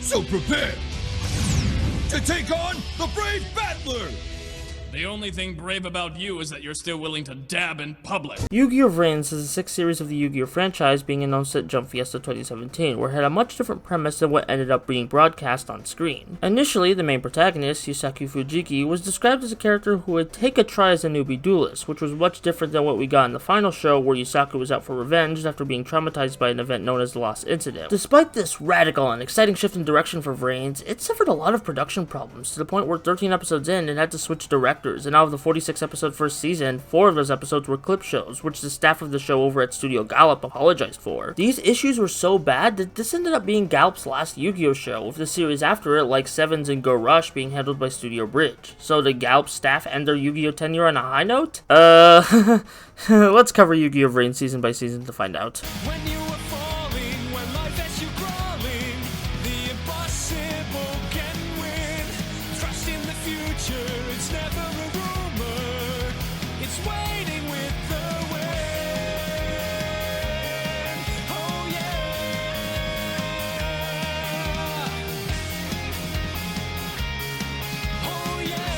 So prepare to take on the Brave Battler! The only thing brave about you is that you're still willing to dab in public. Yu-Gi-Oh! Vrains is the 6th series of the Yu-Gi-Oh! franchise being announced at Jump Fiesta 2017, where it had a much different premise than what ended up being broadcast on screen. Initially, the main protagonist, Yusaku Fujiki, was described as a character who would take a try as a newbie duelist, which was much different than what we got in the final show, where Yusaku was out for revenge after being traumatized by an event known as the Lost Incident. Despite this radical and exciting shift in direction for Vrains, it suffered a lot of production problems, to the point where 13 episodes in, it had to switch directors. And out of the 46-episode first season, 4 of those episodes were clip shows, which the staff of the show over at Studio Gallop apologized for. These issues were so bad that this ended up being Gallop's last Yu-Gi-Oh! Show, with the series after it, like Sevens and Go Rush, being handled by Studio Bridge. So did Gallop's staff end their Yu-Gi-Oh! tenure on a high note? Let's cover Yu-Gi-Oh! Vrains season by season to find out. When you were falling, when life has you crawling, the impossible can win. Trust in the future, it's never a rumor. It's waiting with the wind. Oh yeah. Oh yeah.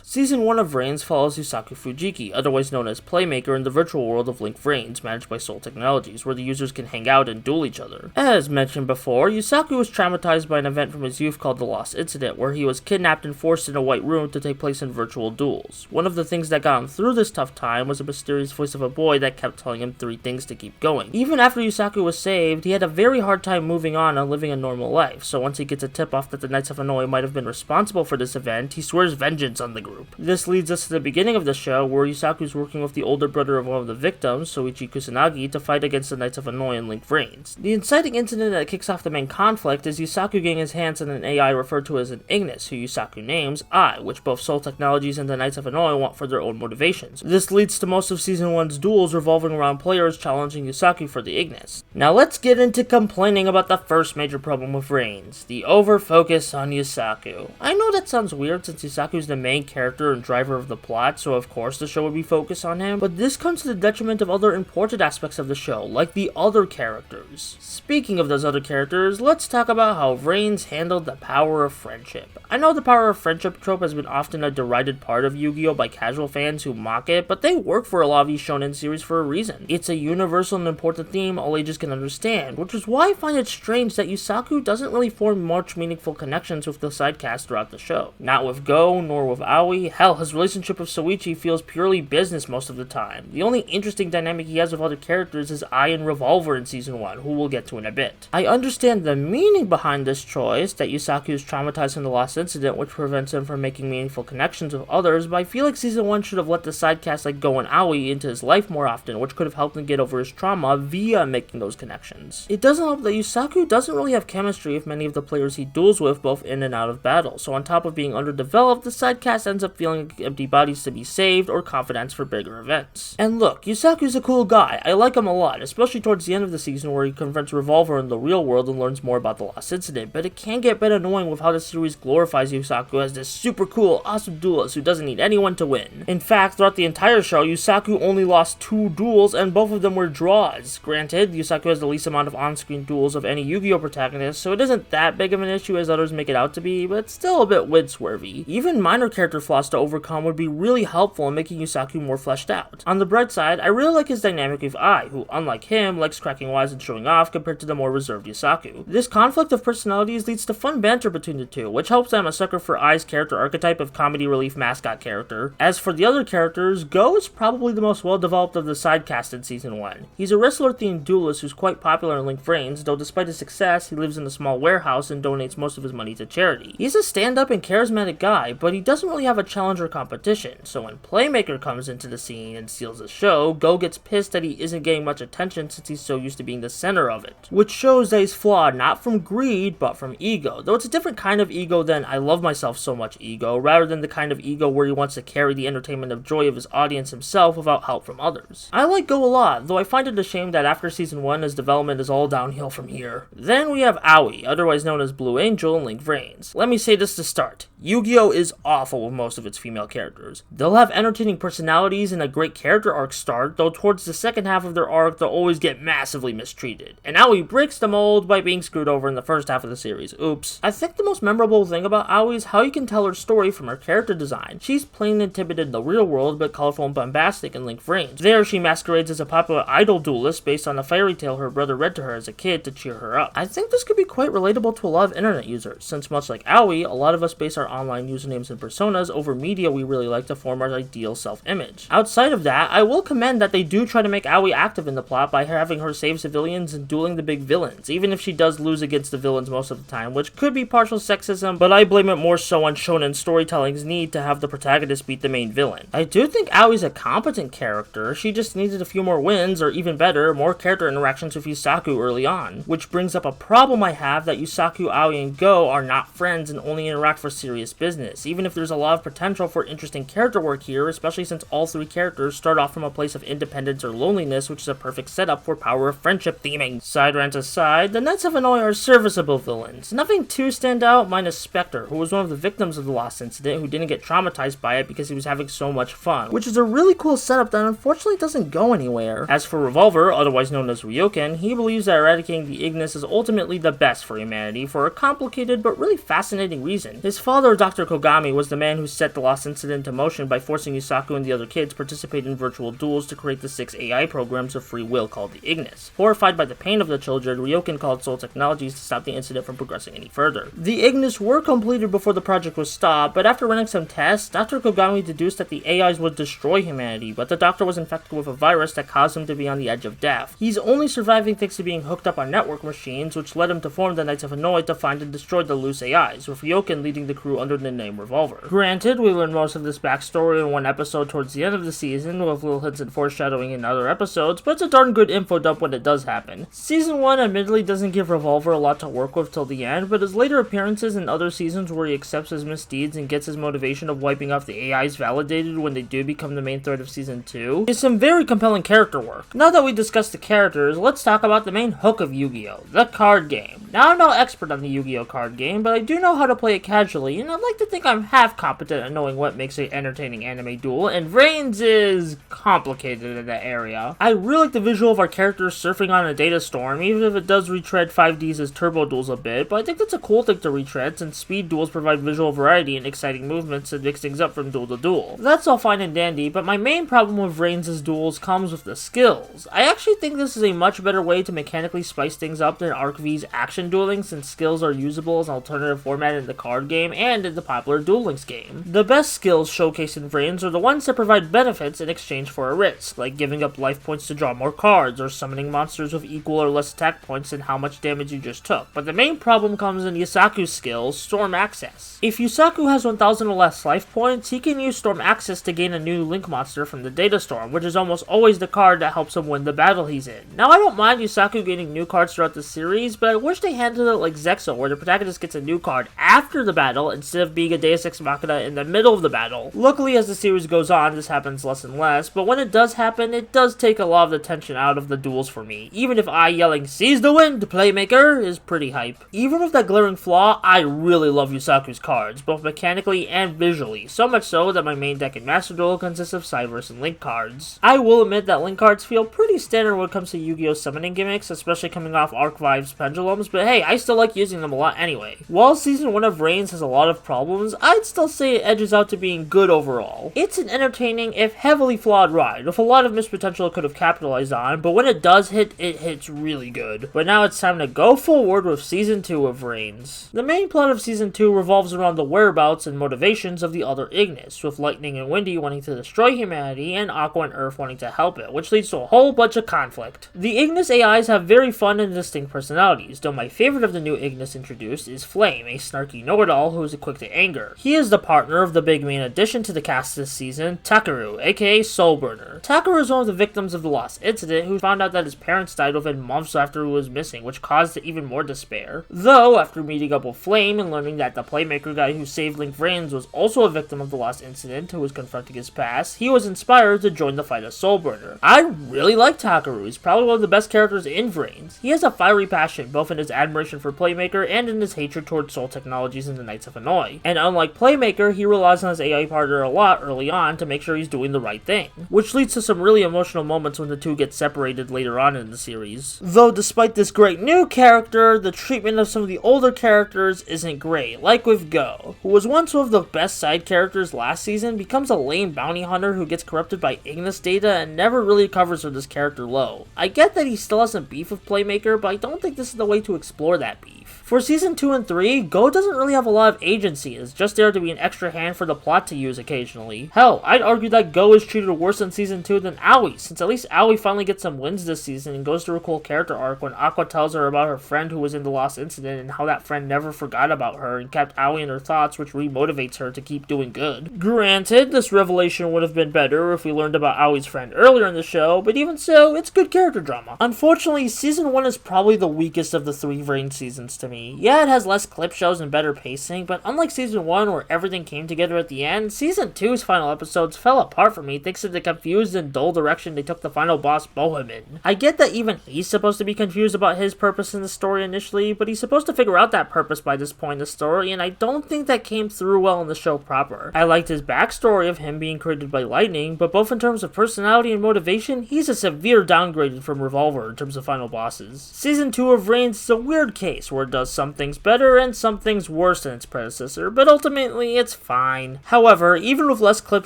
Season 1 of Vrains follows Yusaku Fujiki, otherwise known as Playmaker, in the virtual world of Link Vrains, managed by Soul Technologies, where the users can hang out and duel each other. As mentioned before, Yusaku was traumatized by an event from his youth called the Lost Incident, where he was kidnapped and forced in a white room to take place in virtual duels. One of the things that got him through this tough time was a mysterious voice of a boy that kept telling him 3 things to keep going. Even after Yusaku was saved, he had a very hard time moving on and living a normal life, so once he gets a tip-off that the Knights of Hanoi might have been responsible for this event, he swears vengeance on the group. This leads us to the beginning of the show, where Yusaku's working with the older brother of one of the victims, Soichi Kusanagi, to fight against the Knights of Hanoi and Link Vrains. The inciting incident that kicks off the main conflict is Yusaku getting his hands on an AI referred to as an Ignis, who Yusaku names I, which both Soul Technologies and the Knights of Hanoi want for their own motivations. This leads to most of Season 1's duels revolving around players challenging Yusaku for the Ignis. Now let's get into complaining about the first major problem with Vrains, the over-focus on Yusaku. I know that sounds weird since Yusaku's the main character and driver of the plot, so of course the show would be focused on him, but this comes to the detriment of other important aspects of the show, like the other characters. Speaking of those other characters, let's talk about how Vrains handled the power of friendship. I know the power of friendship trope has been often a derided part of Yu-Gi-Oh! By casual fans who mock it, but they work for a lot of these shonen series for a reason. It's a universal and important theme all ages can understand, which is why I find it strange that Yusaku doesn't really form much meaningful connections with the sidecast throughout the show. Not with Go, nor with Aoi. Hell, his relationship with Soichi feels purely business most of the time. The only interesting dynamic he has with other characters is Ai and Revolver in Season 1, who we'll get to in a bit. I understand the meaning behind this choice, that Yusaku is traumatized in the Lost Incident, which prevents him from making meaningful connections with others, but I feel like Season 1 should have let the sidecast like Go and Aoi into his life more often, which could have helped him get over his trauma via making those connections. It doesn't help that Yusaku doesn't really have chemistry with many of the players he duels with, both in and out of battle, so on top of being underdeveloped, the sidecast ends up feeling like empty bodies to be saved or confidants for bigger events. And look, Yusaku's a cool guy. I like him a lot, especially towards the end of the season where he confronts Revolver in the real world and learns more about the Lost Incident, but it can get a bit annoying with how the series glorifies Yusaku as this super cool, awesome duelist who doesn't need anyone to win. In fact, throughout the entire show, Yusaku only lost 2 duels and both of them were draws. Granted, Yusaku has the least amount of on-screen duels of any Yu-Gi-Oh! Protagonist, so it isn't that big of an issue as others make it out to be, but it's still a bit wid-swervy. Even minor character flaws to overcome would be really helpful in making Yusaku more fleshed out. On the bright side, I really like his dynamic with Ai, who, unlike him, likes cracking wise and showing off compared to the more reserved Yusaku. This conflict of personalities leads to fun banter between the two, which helps that I'm a sucker for Ai's character archetype of comedy relief mascot character. As for the other characters, Go is probably the most well-developed of the sidecast in Season 1. He's a wrestler-themed duelist who's quite popular in Link Vrains, though despite his success, he lives in a small warehouse and donates most of his money to charity. He's a stand-up and charismatic guy, but he doesn't really have a challenger competition, so when Playmaker comes into the scene and steals the show, Go gets pissed that he isn't getting much attention since he's so used to being the center of it. Which shows that he's flawed not from greed, but from ego, though it's a different kind of ego than I love myself so much ego, rather than the kind of ego where he wants to carry the entertainment of joy of his audience himself without help from others. I like Go a lot, though I find it a shame that after Season 1 his development is all downhill from here. Then we have Aoi, otherwise known as Blue Angel in Link Vrains. Let me say this to start. Yu-Gi-Oh! Is awful with most most of its female characters. They'll have entertaining personalities and a great character arc start, though towards the second half of their arc they'll always get massively mistreated. And Aoi breaks the mold by being screwed over in the first half of the series. Oops. I think the most memorable thing about Aoi is how you can tell her story from her character design. She's plain and timid in the real world, but colorful and bombastic in Link Vrains. There, she masquerades as a popular idol duelist based on a fairy tale her brother read to her as a kid to cheer her up. I think this could be quite relatable to a lot of internet users, since much like Aoi, a lot of us base our online usernames and personas over media we really like to form our ideal self-image. Outside of that, I will commend that they do try to make Aoi active in the plot by having her save civilians and dueling the big villains, even if she does lose against the villains most of the time, which could be partial sexism, but I blame it more so on shonen storytelling's need to have the protagonist beat the main villain. I do think Aoi's a competent character, she just needed a few more wins, or even better, more character interactions with Yusaku early on, which brings up a problem I have that Yusaku, Aoi, and Go are not friends and only interact for serious business, even if there's a lot of potential for interesting character work here, especially since all three characters start off from a place of independence or loneliness, which is a perfect setup for power of friendship theming. Side rant aside, the Knights of Hanoi are serviceable villains. Nothing too stand out, minus Spectre, who was one of the victims of the Lost Incident, who didn't get traumatized by it because he was having so much fun, which is a really cool setup that unfortunately doesn't go anywhere. As for Revolver, otherwise known as Ryoken, he believes that eradicating the Ignis is ultimately the best for humanity for a complicated but really fascinating reason. His father, Dr. Kogami, was the man who set the Lost Incident into motion by forcing Yusaku and the other kids to participate in virtual duels to create the 6 AI programs of free will called the Ignis. Horrified by the pain of the children, Ryoken called Soul Technologies to stop the incident from progressing any further. The Ignis were completed before the project was stopped, but after running some tests, Dr. Kogami deduced that the AIs would destroy humanity, but the doctor was infected with a virus that caused him to be on the edge of death. He's only surviving thanks to being hooked up on network machines, which led him to form the Knights of Hanoi to find and destroy the loose AIs, with Ryoken leading the crew under the name Revolver. Granted, we learned most of this backstory in one episode towards the end of the season, with little hints and foreshadowing in other episodes, but it's a darn good info dump when it does happen. Season 1 admittedly doesn't give Revolver a lot to work with till the end, but his later appearances in other seasons where he accepts his misdeeds and gets his motivation of wiping off the AIs validated when they do become the main thread of Season 2 is some very compelling character work. Now that we discussed the characters, let's talk about the main hook of Yu-Gi-Oh!, the card game. Now, I'm no expert on the Yu-Gi-Oh! Card game, but I do know how to play it casually, and I'd like to think I'm half competent at knowing what makes an entertaining anime duel, and Vrains is complicated in that area. I really like the visual of our characters surfing on a data storm, even if it does retread 5Ds as turbo duels a bit, but I think that's a cool thing to retread, since speed duels provide visual variety and exciting movements and mix things up from duel to duel. That's all fine and dandy, but my main problem with Vrains' duels comes with the skills. I actually think this is a much better way to mechanically spice things up than Arc V's action dueling, since skills are usable as an alternative format in the card game and in the popular Duel Links game. The best skills showcased in Vrains are the ones that provide benefits in exchange for a risk, like giving up life points to draw more cards, or summoning monsters with equal or less attack points than how much damage you just took. But the main problem comes in Yusaku's skills, Storm Access. If Yusaku has 1000 or less life points, he can use Storm Access to gain a new Link monster from the Data Storm, which is almost always the card that helps him win the battle he's in. Now, I don't mind Yusaku gaining new cards throughout the series, but I wish they handled it like Zexo, where the protagonist gets a new card after the battle instead of being a Deus Ex Machina in the middle of the battle. Luckily, as the series goes on, this happens less and less, but when it does happen, it does take a lot of the tension out of the duels for me, even if I yelling, "Seize the wind, Playmaker!" is pretty hype. Even with that glaring flaw, I really love Yusaku's cards, both mechanically and visually, so much so that my main deck in Master Duel consists of Cyberse and Link cards. I will admit that Link cards feel pretty standard when it comes to Yu-Gi-Oh! Summoning gimmicks, especially coming off Arc Vive's Pendulums, but hey, I still like using them a lot anyway. While Season 1 of Vrains has a lot of problems, I'd still say it edges out to being good overall. It's an entertaining, if heavily flawed ride, with a lot of missed potential it could have capitalized on, but when it does hit, it hits really good. But now it's time to go forward with Season 2 of Vrains. The main plot of Season 2 revolves around the whereabouts and motivations of the other Ignis, with Lightning and Windy wanting to destroy humanity and Aqua and Earth wanting to help it, which leads to a whole bunch of conflict. The Ignis AIs have very fun and distinct personalities, though my favorite of the new Ignis introduced is Flame, a snarky know-it-all who is quick to anger. He is the partner of the big main addition to the cast this season, Takeru, aka Soulburner. Takeru is one of the victims of the Lost Incident, who found out that his parents died within months after he was missing, which caused even more despair. Though, after meeting up with Flame and learning that the Playmaker guy who saved Link Vrains was also a victim of the Lost Incident, who was confronting his past, he was inspired to join the fight as Soulburner. I really like Takeru. He's probably one of the best characters in Vrains. He has a fiery passion, both in his admiration for Playmaker and in his hatred towards Soul Technologies and the Knights of Hanoi. And unlike Playmaker, he relies on his AI partner a lot early on to make sure he's doing the right thing, which leads to some really emotional moments when the two get separated later on in the series. Though despite this great new character, the treatment of some of the older characters isn't great, like with Go, who was once one of the best side characters last season, becomes a lame bounty hunter who gets corrupted by Ignis data and never really recovers with his character low. I get that he still has some beef with Playmaker, but I don't think this is the way to explore that beef. For Season 2 and 3, Go doesn't really have a lot of agency, it's just there to be an extra hand for the plot to use occasionally. Hell, I'd argue that Go is treated worse in Season 2 than Aoi, since at least Aoi finally gets some wins this season and goes through a cool character arc when Aqua tells her about her friend who was in the lost incident and how that friend never forgot about her and kept Aoi in her thoughts, which remotivates her to keep doing good. Granted, this revelation would have been better if we learned about Aoi's friend earlier in the show, but even so, it's good character drama. Unfortunately, Season 1 is probably the weakest of the 3 Vrains seasons to me. Yeah, it has less clip shows and better pacing, but unlike Season 1 where everything came together at the end, Season 2's final episodes fell apart for me thanks to the confused and dull direction they took the final boss Bohem in. I get that even he's supposed to be confused about his purpose in the story initially, but he's supposed to figure out that purpose by this point in the story, and I don't think that came through well in the show proper. I liked his backstory of him being created by lightning, but both in terms of personality and motivation, he's a severe downgrade from Revolver in terms of final bosses. Season 2 of Vrains is a weird case where it does some things better and some things worse than its predecessor, but ultimately it's fine. However, even with less clip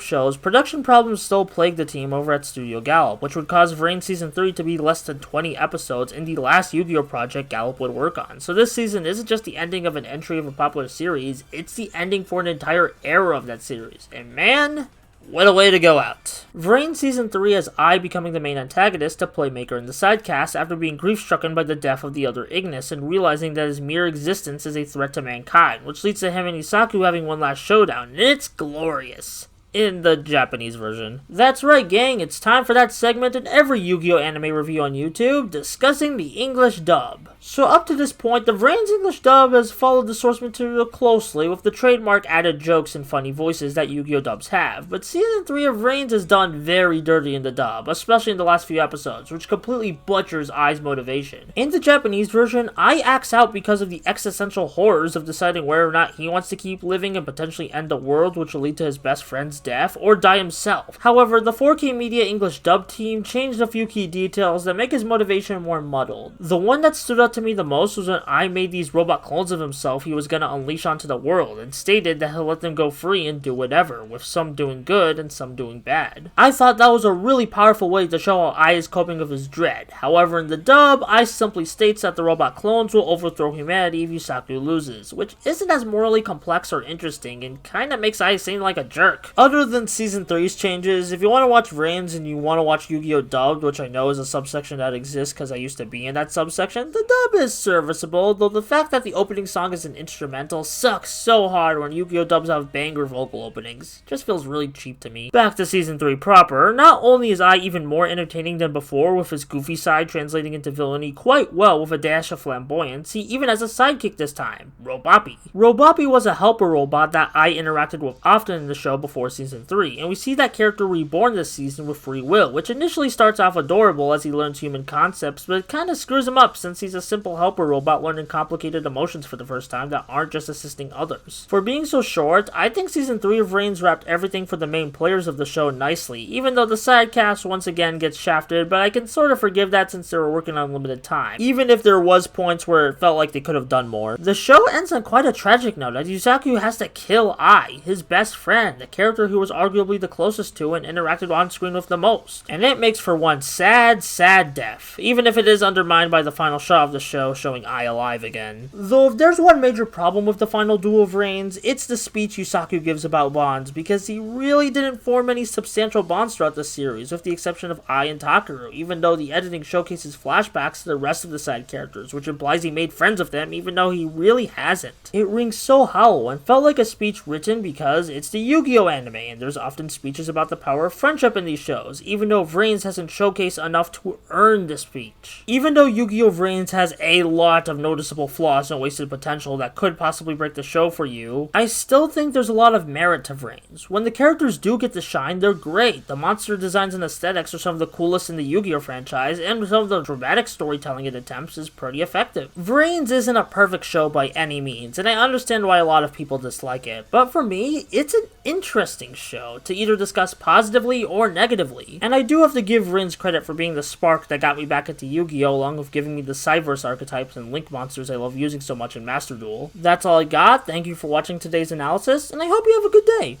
shows, production problems still plague the team over at Studio Gallop, which would cause Vrains Season 3 to be less than 20 episodes in the last Yu-Gi-Oh! Project Gallop would work on. So this season isn't just the ending of an entry of a popular series, it's the ending for an entire era of that series. And man, what a way to go out. Vrains Season 3 has Ai becoming the main antagonist to Playmaker in the sidecast after being grief-stricken by the death of the other Ignis and realizing that his mere existence is a threat to mankind, which leads to him and Isaku having one last showdown, and it's glorious. In the Japanese version. That's right, gang, it's time for that segment in every Yu-Gi-Oh! Anime review on YouTube, discussing the English dub. So up to this point, the Vrains English dub has followed the source material closely with the trademark added jokes and funny voices that Yu-Gi-Oh! Dubs have, but Season 3 of Vrains is done very dirty in the dub, especially in the last few episodes, which completely butchers Ai's motivation. In the Japanese version, Ai acts out because of the existential horrors of deciding whether or not he wants to keep living and potentially end the world, which will lead to his best friend's death, or die himself. However, the 4K Media English dub team changed a few key details that make his motivation more muddled. The one that stood out to me the most was when Ai made these robot clones of himself he was gonna unleash onto the world, and stated that he'll let them go free and do whatever, with some doing good and some doing bad. I thought that was a really powerful way to show how Ai is coping with his dread. However, in the dub, Ai simply states that the robot clones will overthrow humanity if Yusaku loses, which isn't as morally complex or interesting, and kinda makes Ai seem like a jerk. Other than Season 3's changes, if you want to watch Vrains and you want to watch Yu-Gi-Oh! Dubbed, which I know is a subsection that exists because I used to be in that subsection, the dub is serviceable, though the fact that the opening song is an instrumental sucks so hard when Yu-Gi-Oh! Dubs have banger vocal openings. Just feels really cheap to me. Back to Season 3 proper, not only is Ai even more entertaining than before with his goofy side translating into villainy quite well with a dash of flamboyance, he even has a sidekick this time, Roboppy. Roboppy was a helper robot that Ai interacted with often in the show before Season 3, and we see that character reborn this season with free will, which initially starts off adorable as he learns human concepts, but it kinda screws him up since he's a simple helper robot learning complicated emotions for the first time that aren't just assisting others. For being so short, I think Season 3 of Vrains wrapped everything for the main players of the show nicely, even though the side cast once again gets shafted, but I can sort of forgive that since they were working on limited time, even if there was points where it felt like they could have done more. The show ends on quite a tragic note as Yusaku has to kill Ai, his best friend, the character who was arguably the closest to and interacted on screen with the most. And it makes for one sad, sad death, even if it is undermined by the final shot of the show showing Ai alive again. Though if there's one major problem with the final duel of Vrains, it's the speech Yusaku gives about bonds, because he really didn't form any substantial bonds throughout the series, with the exception of Ai and Takeru, even though the editing showcases flashbacks to the rest of the side characters, which implies he made friends with them even though he really hasn't. It rings so hollow and felt like a speech written because it's the Yu-Gi-Oh! Anime, and there's often speeches about the power of friendship in these shows, even though Vrains hasn't showcased enough to earn the speech. Even though Yu-Gi-Oh! Vrains has a lot of noticeable flaws and wasted potential that could possibly break the show for you, I still think there's a lot of merit to Vrains. When the characters do get to shine, they're great. The monster designs and aesthetics are some of the coolest in the Yu-Gi-Oh! Franchise, and some of the dramatic storytelling it attempts is pretty effective. Vrains isn't a perfect show by any means, and I understand why a lot of people dislike it, but for me, it's an interesting show to either discuss positively or negatively. And I do have to give Vrains credit for being the spark that got me back into Yu-Gi-Oh! Along with giving me the Cyverse archetypes and Link monsters I love using so much in Master Duel. That's all I got. Thank you for watching today's analysis, and I hope you have a good day.